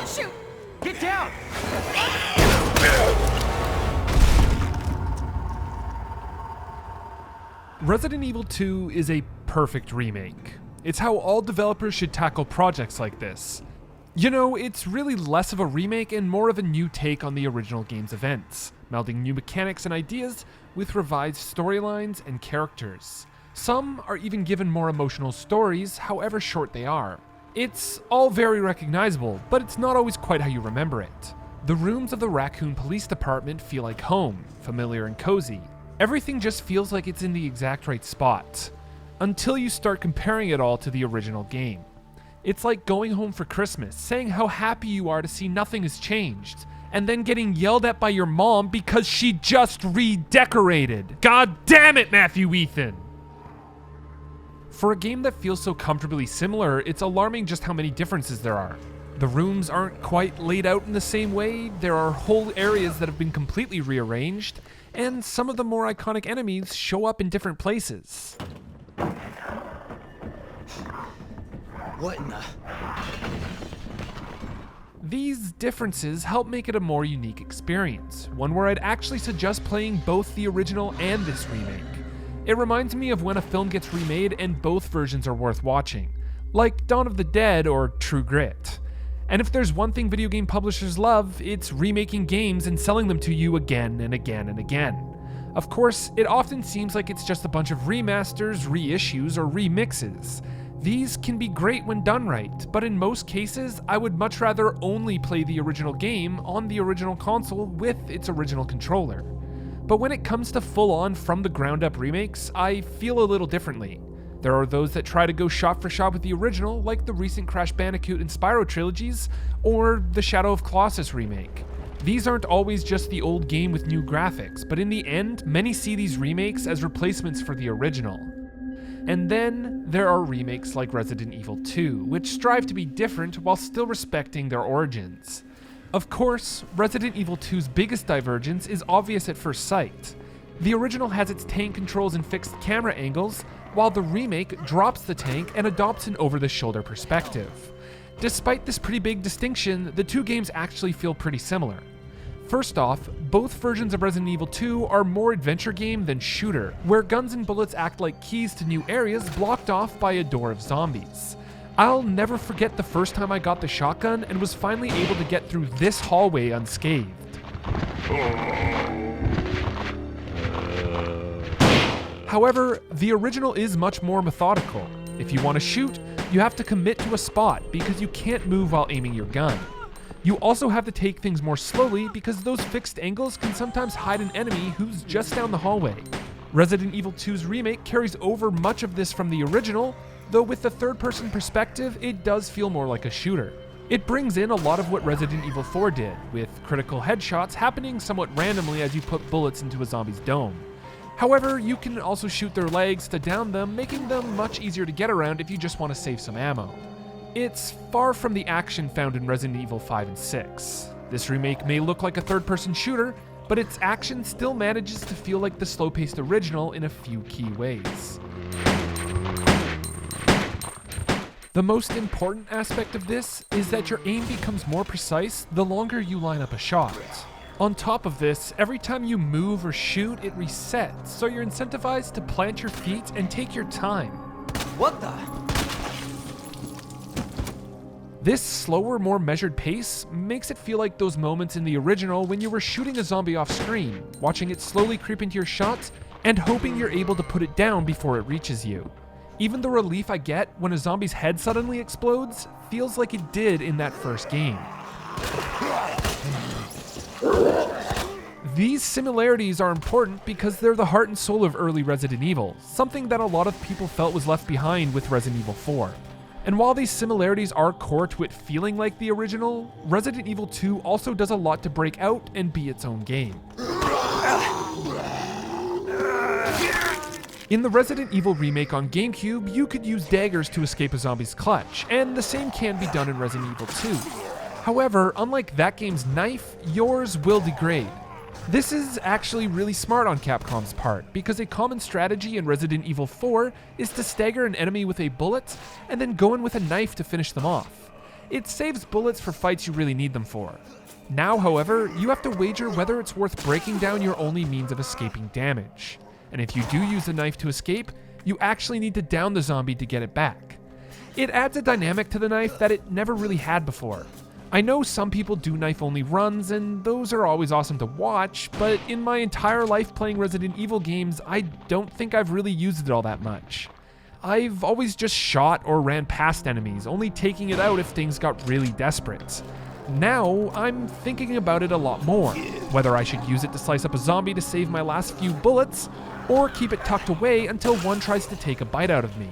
Don't shoot! Get down! Resident Evil 2 is a perfect remake. It's how all developers should tackle projects like this. You know, it's really less of a remake and more of a new take on the original game's events, melding new mechanics and ideas with revised storylines and characters. Some are even given more emotional stories, however short they are. It's all very recognizable, but it's not always quite how you remember it. The rooms of the Raccoon Police Department feel like home, familiar and cozy. Everything just feels like it's in the exact right spot, until you start comparing it all to the original game. It's like going home for Christmas, saying how happy you are to see nothing has changed, and then getting yelled at by your mom because she just redecorated. God damn it, Matthew Ethan! For a game that feels so comfortably similar, it's alarming just how many differences there are. The rooms aren't quite laid out in the same way, there are whole areas that have been completely rearranged, and some of the more iconic enemies show up in different places. What in the... These differences help make it a more unique experience, one where I'd actually suggest playing both the original and this remake. It reminds me of when a film gets remade and both versions are worth watching, like Dawn of the Dead or True Grit. And if there's one thing video game publishers love, it's remaking games and selling them to you again and again and again. Of course, it often seems like it's just a bunch of remasters, reissues, or remixes. These can be great when done right, but in most cases, I would much rather only play the original game on the original console with its original controller. But when it comes to full-on from-the-ground-up remakes, I feel a little differently. There are those that try to go shot for shot with the original, like the recent Crash Bandicoot and Spyro trilogies, or the Shadow of Colossus remake. These aren't always just the old game with new graphics, but in the end, many see these remakes as replacements for the original. And then there are remakes like Resident Evil 2, which strive to be different while still respecting their origins. Of course, Resident Evil 2's biggest divergence is obvious at first sight. The original has its tank controls and fixed camera angles, while the remake drops the tank and adopts an over-the-shoulder perspective. Despite this pretty big distinction, the two games actually feel pretty similar. First off, both versions of Resident Evil 2 are more adventure game than shooter, where guns and bullets act like keys to new areas blocked off by a door of zombies. I'll never forget the first time I got the shotgun and was finally able to get through this hallway unscathed. However, the original is much more methodical. If you want to shoot, you have to commit to a spot because you can't move while aiming your gun. You also have to take things more slowly because those fixed angles can sometimes hide an enemy who's just down the hallway. Resident Evil 2's remake carries over much of this from the original, though with the third-person perspective, it does feel more like a shooter. It brings in a lot of what Resident Evil 4 did, with critical headshots happening somewhat randomly as you put bullets into a zombie's dome. However, you can also shoot their legs to down them, making them much easier to get around if you just want to save some ammo. It's far from the action found in Resident Evil 5 and 6. This remake may look like a third-person shooter, but its action still manages to feel like the slow-paced original in a few key ways. The most important aspect of this is that your aim becomes more precise the longer you line up a shot. On top of this, every time you move or shoot, it resets, so you're incentivized to plant your feet and take your time. What the? This slower, more measured pace makes it feel like those moments in the original when you were shooting a zombie off screen, watching it slowly creep into your shots, and hoping you're able to put it down before it reaches you. Even the relief I get when a zombie's head suddenly explodes feels like it did in that first game. These similarities are important because they're the heart and soul of early Resident Evil, something that a lot of people felt was left behind with Resident Evil 4. And while these similarities are core to it feeling like the original, Resident Evil 2 also does a lot to break out and be its own game. In the Resident Evil remake on GameCube, you could use daggers to escape a zombie's clutch, and the same can be done in Resident Evil 2. However, unlike that game's knife, yours will degrade. This is actually really smart on Capcom's part, because a common strategy in Resident Evil 4 is to stagger an enemy with a bullet, and then go in with a knife to finish them off. It saves bullets for fights you really need them for. Now, however, you have to wager whether it's worth breaking down your only means of escaping damage. And if you do use the knife to escape, you actually need to down the zombie to get it back. It adds a dynamic to the knife that it never really had before. I know some people do knife-only runs, and those are always awesome to watch, but in my entire life playing Resident Evil games, I don't think I've really used it all that much. I've always just shot or ran past enemies, only taking it out if things got really desperate. Now, I'm thinking about it a lot more, whether I should use it to slice up a zombie to save my last few bullets, or keep it tucked away until one tries to take a bite out of me.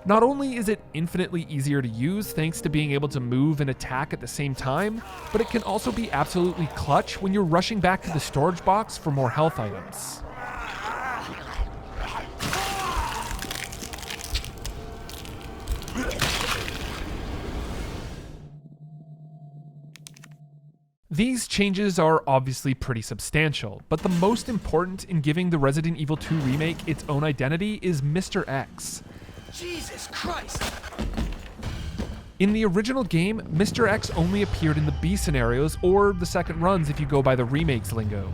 Not only is it infinitely easier to use thanks to being able to move and attack at the same time, but it can also be absolutely clutch when you're rushing back to the storage box for more health items. These changes are obviously pretty substantial, but the most important in giving the Resident Evil 2 remake its own identity is Mr. X. Jesus Christ! In the original game, Mr. X only appeared in the B scenarios or the second runs if you go by the remake's lingo.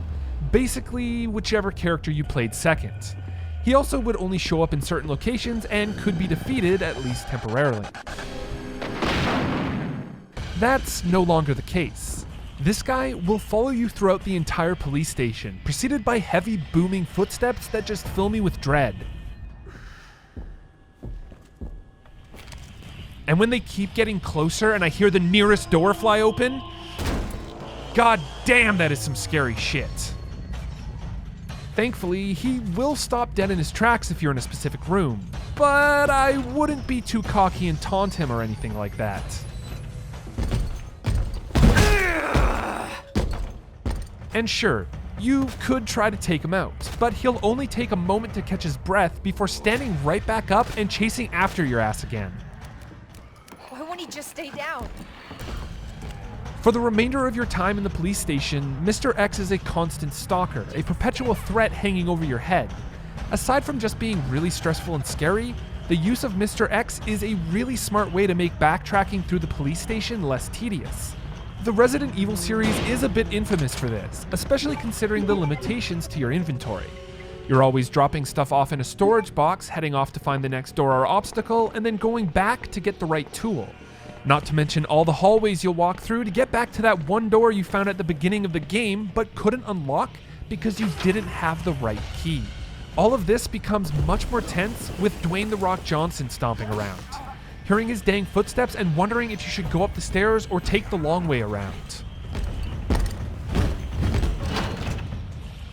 Basically, whichever character you played second. He also would only show up in certain locations and could be defeated, at least temporarily. That's no longer the case. This guy will follow you throughout the entire police station, preceded by heavy booming footsteps that just fill me with dread. And when they keep getting closer and I hear the nearest door fly open, god damn, that is some scary shit. Thankfully, he will stop dead in his tracks if you're in a specific room, but I wouldn't be too cocky and taunt him or anything like that. And sure, you could try to take him out, but he'll only take a moment to catch his breath before standing right back up and chasing after your ass again. Why won't he just stay down? For the remainder of your time in the police station, Mr. X is a constant stalker, a perpetual threat hanging over your head. Aside from just being really stressful and scary, the use of Mr. X is a really smart way to make backtracking through the police station less tedious. The Resident Evil series is a bit infamous for this, especially considering the limitations to your inventory. You're always dropping stuff off in a storage box, heading off to find the next door or obstacle, and then going back to get the right tool. Not to mention all the hallways you'll walk through to get back to that one door you found at the beginning of the game but couldn't unlock because you didn't have the right key. All of this becomes much more tense with Dwayne "The Rock" Johnson stomping around, hearing his dang footsteps and wondering if you should go up the stairs or take the long way around.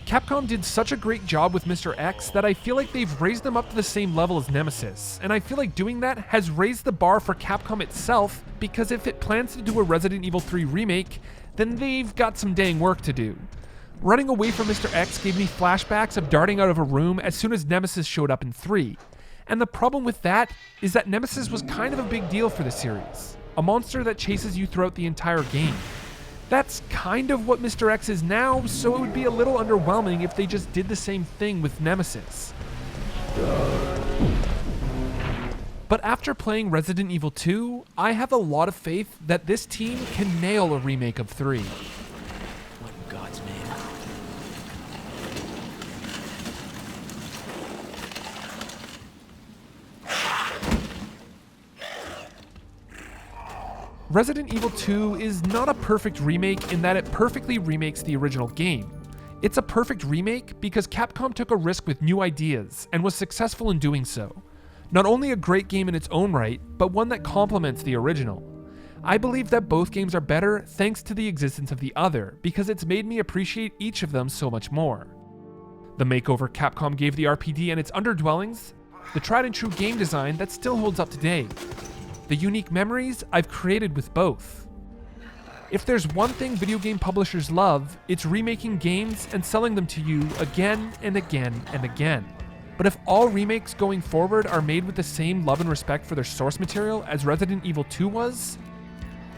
Capcom did such a great job with Mr. X that I feel like they've raised him up to the same level as Nemesis, and I feel like doing that has raised the bar for Capcom itself, because if it plans to do a Resident Evil 3 remake, then they've got some dang work to do. Running away from Mr. X gave me flashbacks of darting out of a room as soon as Nemesis showed up in 3. And the problem with that is that Nemesis was kind of a big deal for the series, a monster that chases you throughout the entire game. That's kind of what Mr. X is now, so it would be a little underwhelming if they just did the same thing with Nemesis. But after playing Resident Evil 2, I have a lot of faith that this team can nail a remake of 3. What in God's name? Resident Evil 2 is not a perfect remake in that it perfectly remakes the original game. It's a perfect remake because Capcom took a risk with new ideas and was successful in doing so. Not only a great game in its own right, but one that complements the original. I believe that both games are better thanks to the existence of the other, because it's made me appreciate each of them so much more. The makeover Capcom gave the RPD and its underdwellings, the tried and true game design that still holds up today, the unique memories I've created with both. If there's one thing video game publishers love, it's remaking games and selling them to you again and again and again. But if all remakes going forward are made with the same love and respect for their source material as Resident Evil 2 was,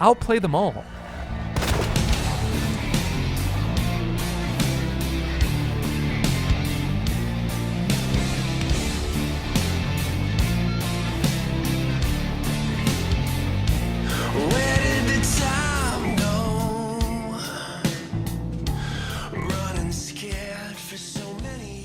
I'll play them all. Where For so many